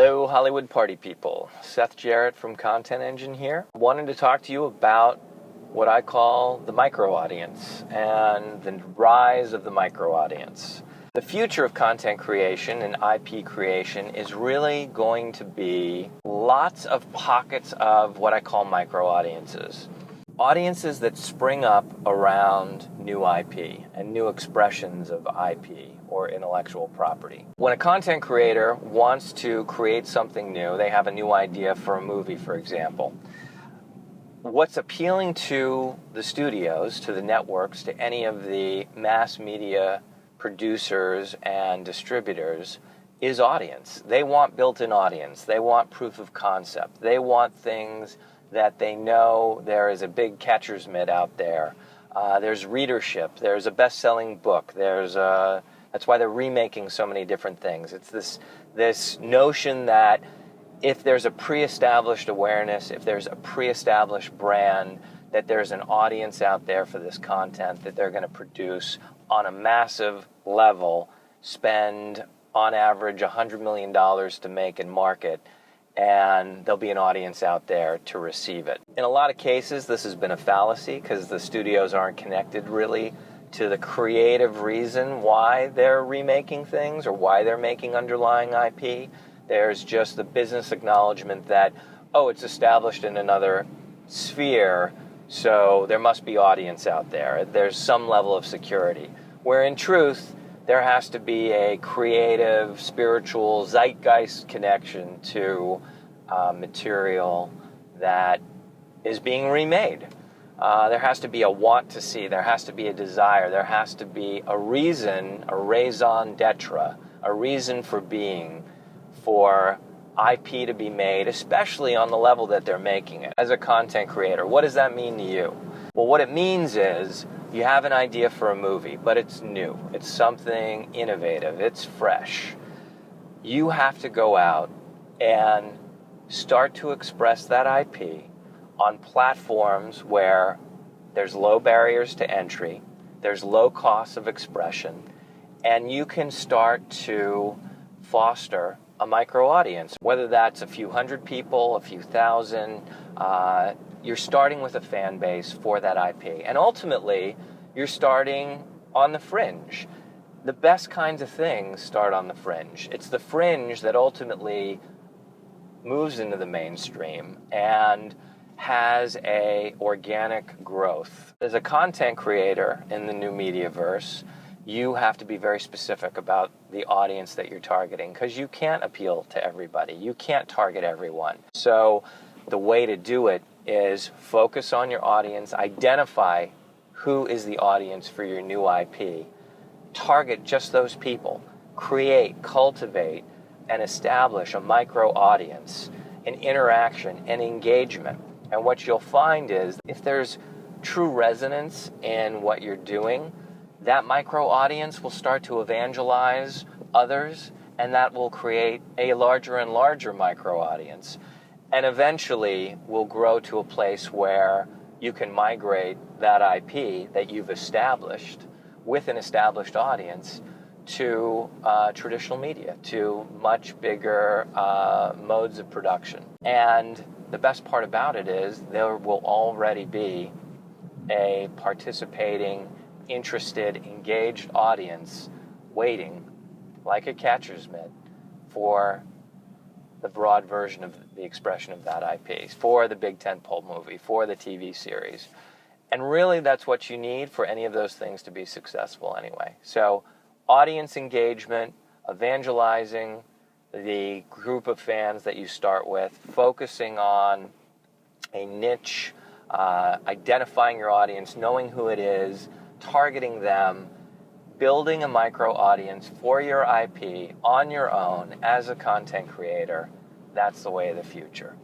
Hello, Hollywood party people. Seth Jarrett from Content Engine here. Wanted to talk to you about what I call the micro audience and the rise of the micro audience. The future of content creation and IP creation is really going to be lots of pockets of what I call micro audiences. Audiences that spring up around new IP and new expressions of IP or intellectual property. When a content creator wants to create something new, they have a new idea for a movie, for example. What's appealing to the studios, to the networks, to any of the mass media producers and distributors is audience. They want built-in audience. They want proof of concept. They want things that they know there is a big catcher's mitt out there. There's readership. There's a best-selling book. That's why they're remaking so many different things. It's this notion that if there's a pre-established awareness, if there's a pre-established brand, that there's an audience out there for this content that they're going to produce on a massive level, spend on average $100 million to make and market, and there'll be an audience out there to receive it. In a lot of cases, this has been a fallacy because the studios aren't connected really to the creative reason why they're remaking things or why they're making underlying IP. There's just the business acknowledgement that, oh, it's established in another sphere, so there must be audience out there. There's some level of security. Where in truth, there has to be a creative, spiritual, zeitgeist connection to material that is being remade. There has to be a want to see. There has to be a desire. There has to be a reason, a raison d'etre, a reason for being, for IP to be made, especially on the level that they're making it. As a content creator, what does that mean to you? Well, what it means is you have an idea for a movie, but it's new. It's something innovative. It's fresh. You have to go out and start to express that IP on platforms where there's low barriers to entry, there's low costs of expression, and you can start to foster a micro audience. Whether that's a few hundred people, a few thousand, you're starting with a fan base for that IP. And ultimately, you're starting on the fringe. The best kinds of things start on the fringe. It's the fringe that ultimately moves into the mainstream and has a organic growth. As a content creator in the new mediaverse, you have to be very specific about the audience that you're targeting because you can't appeal to everybody. You can't target everyone. So the way to do it is focus on your audience, identify who is the audience for your new IP, target just those people, create, cultivate, and establish a micro audience, an interaction, an engagement. And what you'll find is if there's true resonance in what you're doing, that micro audience will start to evangelize others, and that will create a larger and larger micro audience. And eventually will grow to a place where you can migrate that IP that you've established with an established audience to traditional media, to much bigger modes of production. And the best part about it is there will already be a participating, interested, engaged audience waiting like a catcher's mitt for the broad version of the expression of that IP, for the big tentpole movie, for the TV series. And really that's what you need for any of those things to be successful anyway. So audience engagement, evangelizing the group of fans that you start with, focusing on a niche, identifying your audience, knowing who it is, targeting them, building a micro audience for your IP on your own as a content creator. That's the way of the future.